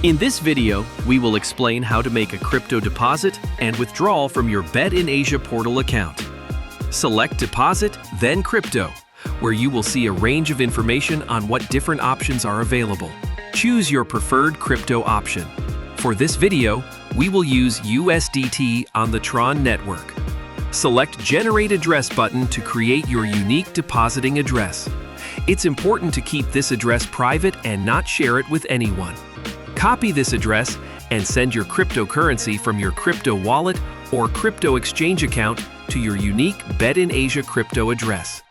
In this video, we will explain how to make a crypto deposit and withdrawal from your BetInAsia Portal account. Select Deposit, then Crypto, where you will see a range of information on what different options are available. Choose your preferred crypto option. For this video, we will use USDT on the Tron network. Select Generate Address button to create your unique depositing address. It's important to keep this address private and not share it with anyone. Copy this address and send your cryptocurrency from your crypto wallet or crypto exchange account to your unique BetInAsia crypto address.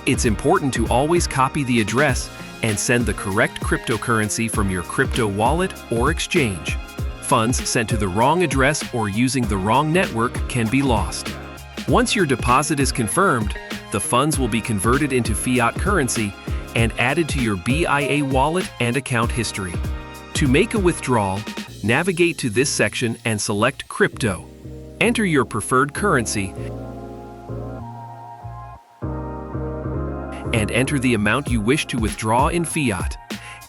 It's important to always copy the address and send the correct cryptocurrency from your crypto wallet or exchange. Funds sent to the wrong address or using the wrong network can be lost. Once your deposit is confirmed, the funds will be converted into fiat currency and added to your BIA wallet and account history. To make a withdrawal, navigate to this section and select Crypto. Enter your preferred currency and enter the amount you wish to withdraw in fiat.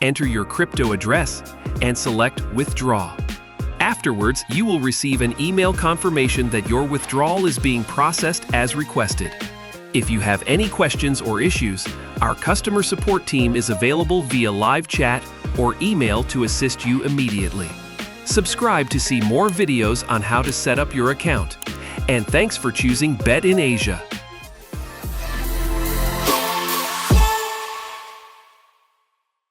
Enter your crypto address and select Withdraw. Afterwards, you will receive an email confirmation that your withdrawal is being processed as requested. If you have any questions or issues, our customer support team is available via live chat or email to assist you immediately. Subscribe to see more videos on how to set up your account. And thanks for choosing BetInAsia.